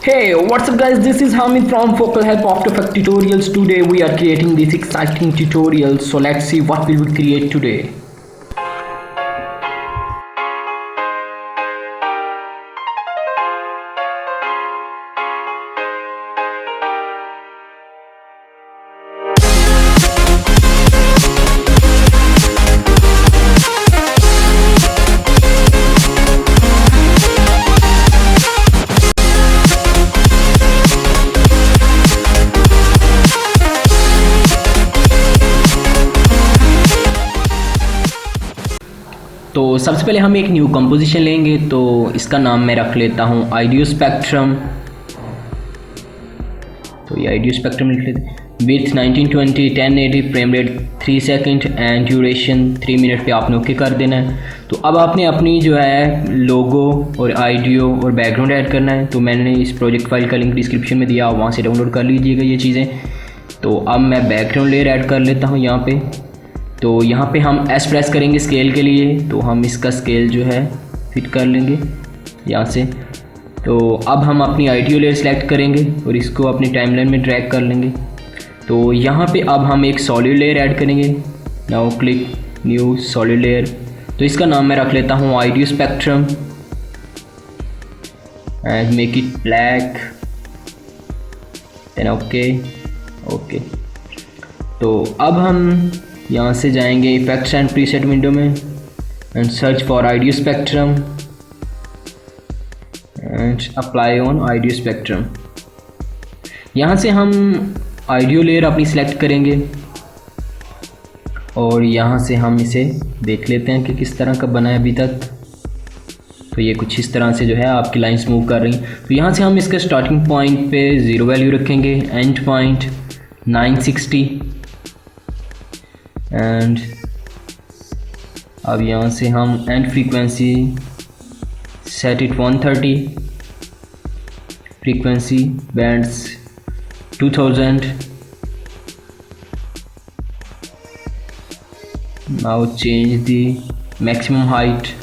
Hey, what's up guys? This is Hamid from Focal Help After Effects Tutorials. Today we are creating this exciting tutorial. So let's see what will we create today. तो सबसे पहले हम एक new composition लेंगे, तो इसका नाम मैं रख लेता हूँ आइडियो स्पेक्ट्रम। तो ये आइडियो स्पेक्ट्रम लिख लेते हैं। With 1920 1080 frame rate 3 second and duration 3 minute पे आपने ओके कर देना है। तो अब आपने अपनी जो है लोगो और आइडियो और बैकग्राउंड ऐड करना है। तो मैंने इस प्रोजेक्ट फाइल का लिंक डिस्क्रिप्शन में दिया, वहाँ से डाउनलोड कर लीजिएगा ये चीज़ें। तो अब मैं बैकग्राउंड लेयर ऐड कर लेता हूँ यहाँ पे। तो यहाँ पे हम एस प्रेस करेंगे स्केल के लिए, तो हम इसका स्केल जो है फिट कर लेंगे यहाँ से। तो अब हम अपनी आइडियो लेयर सेलेक्ट करेंगे और इसको अपनी टाइमलाइन में ड्रैग कर लेंगे। तो यहाँ पे अब हम एक सॉलिड लेयर ऐड करेंगे। Now click new solid layer. तो इसका नाम मैं रख लेता हूँ audio spectrum and make it black, then okay. तो अब हम यहाँ से जाएंगे इफेक्ट्स एंड प्रीसेट विंडो में and search for audio spectrum and apply on audio spectrum. यहाँ से हम आइडियो लेयर अपनी सिलेक्ट करेंगे और यहाँ से हम इसे देख लेते हैं कि किस तरह का बना है अभी तक। तो ये कुछ इस तरह से जो है आपकी लाइंस मूव कर रही। तो यहाँ से हम इसके स्टार्टिंग पॉइंट पे 0 वैल्यू रखेंगे, एंड पॉइंट 960 एंड अब यहाँ से हम and frequency set it 130, frequency bands 2000। Now change the maximum height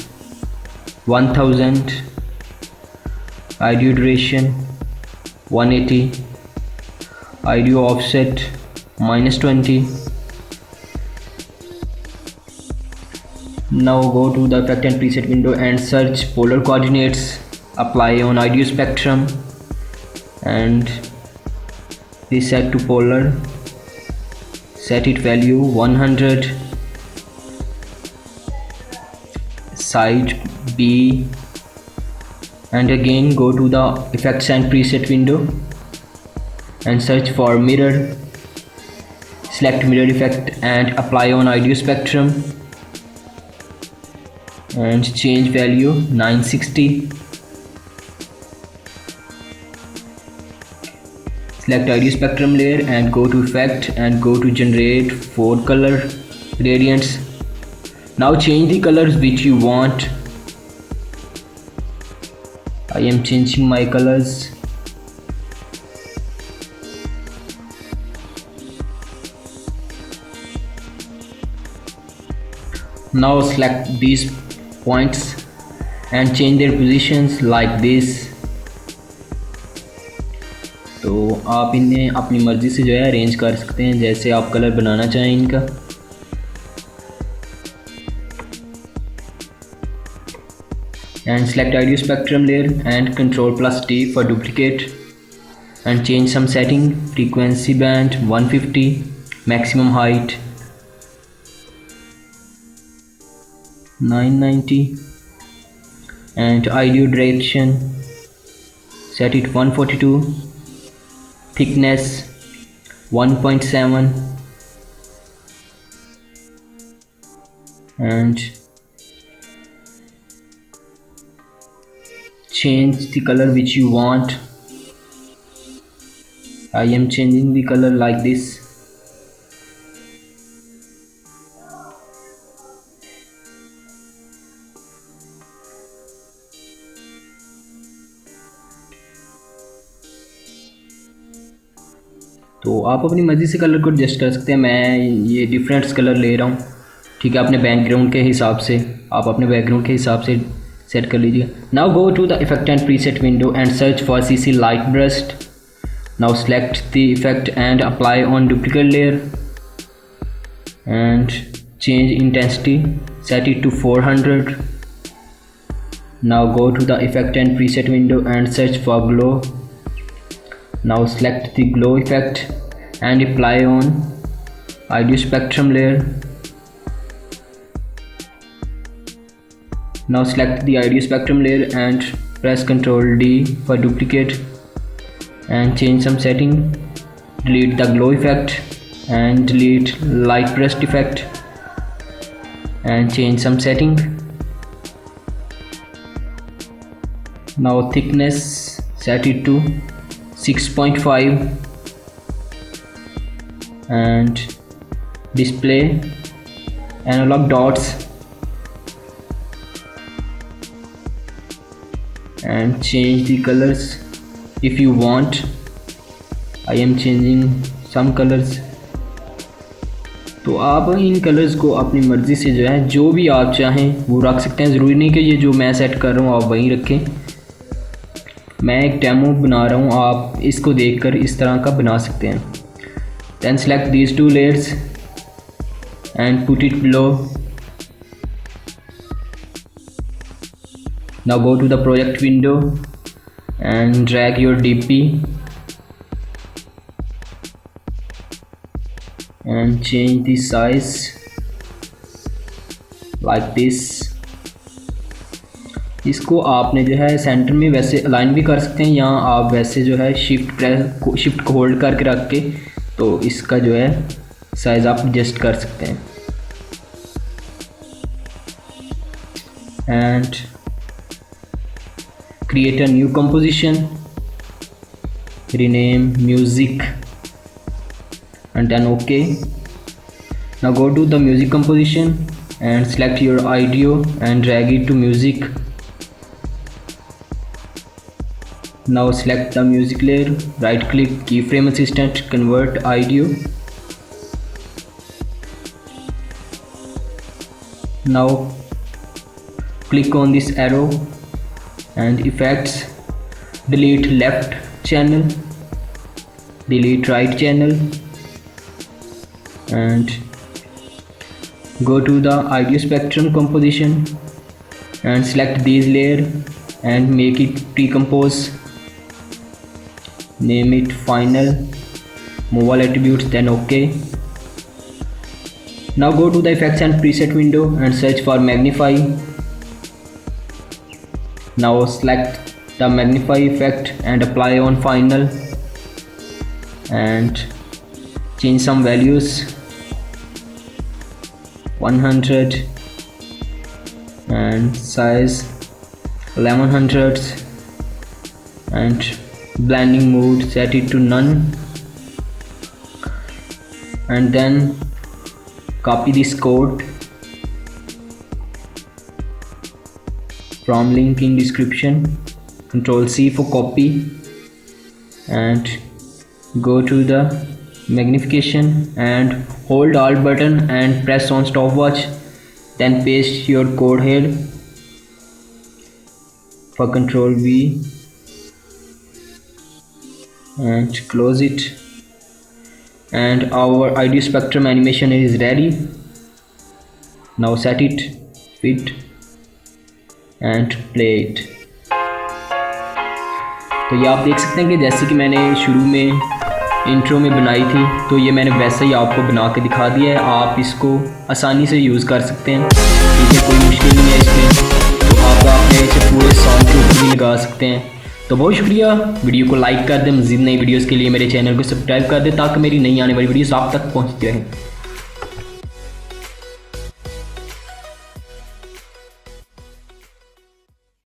1000, audio duration 180, audio offset -20। Now go to the effect and preset window and search polar coordinates, apply on audio spectrum and reset to polar, set it value 100, side B, and again go to the effects and preset window and search for mirror, select mirror effect and apply on audio spectrum and change value 960. Select audio spectrum layer and go to effect and go to generate 4 color gradients. Now change the colors which you want. I am changing my colors. Now select these points and change their positions like this. तो आप इन्हें अपनी मर्ज़ी से जो है arrange कर सकते हैं जैसे आप कलर बनाना चाहें इनका। And select audio spectrum layer and Ctrl+T for duplicate and change some setting, frequency band 150, maximum height 990 and audio direction set it 142, thickness 1.7 and change the color which you want. I am changing the color like this. तो आप अपनी मर्ज़ी से colour को adjust कर सकते हैं। मैं ये डिफरेंट कलर ले रहा हूँ, ठीक है। अपने बैकग्राउंड के हिसाब से आप अपने बैकग्राउंड के हिसाब से सेट कर लीजिए। Now go to the effect and preset window and search for CC light burst. Now select the effect and apply on duplicate layer and change intensity, set it to 400. Now go to the effect and preset window and search for glow. Now select the glow effect and apply on IDEO spectrum layer. Now select the IDEO spectrum layer and press Ctrl D for duplicate and change some setting. Delete the glow effect and delete light burst effect and change some setting. Now thickness, set it to 6.5 and display analog dots and change the colors if you want. I am changing some colors. तो आप इन colours को अपनी मर्ज़ी से जो है जो भी आप चाहें वो रख सकते हैं। ज़रूरी नहीं कि ये जो मैं सेट कर रहा हूँ आप वहीं रखें। मैं एक डेमो बना रहा हूँ, आप इसको देखकर इस तरह का बना सकते हैं। Then select these two layers and put it below. Now go to the project window and drag your DP and change the size like this. इसको आपने जो है सेंटर में वैसे अलाइन भी कर सकते हैं या आप वैसे जो है शिफ्ट को होल्ड करके रख के तो इसका जो है साइज़ आप एडजस्ट कर सकते हैं। And create a new composition, rename music and then OK. Now go to the music composition and select your IDEO and drag it to music. Now select the music layer, right click, keyframe assistant, convert IDEO. Now click on this arrow and effects, delete left channel, delete right channel and go to the IDEO spectrum composition and select these layer and make it pre-compose. Name it final, move all attributes, then OK. Now go to the effects and preset window and search for magnify. Now select the magnify effect and apply on final and change some values, 100 and size 1100 and blending mode set it to none, and then copy this code from link in description, Ctrl C for copy and go to the magnification and hold Alt button and press on stopwatch, then paste your code here for Ctrl V and close it, and our IDEO spectrum animation is ready. Now set it, fit and play it. तो ये आप देख सकते हैं कि जैसे कि मैंने शुरू में इंट्रो में बनाई थी तो ये मैंने वैसे ही आपको बना के दिखा दिया है। आप इसको आसानी से यूज़ कर सकते हैं, ठीक है, कोई मुश्किल नहीं है इसमें। तो आप अपने इसे पूरे सॉन्ग के ऊपर भी लगा सकते हैं। तो बहुत शुक्रिया, वीडियो को लाइक कर दें, मज़ीद नई वीडियोज़ के लिए मेरे चैनल को सब्सक्राइब कर दें ताकि मेरी नई आने वाली वीडियोज़ आप तक पहुँचती रहें।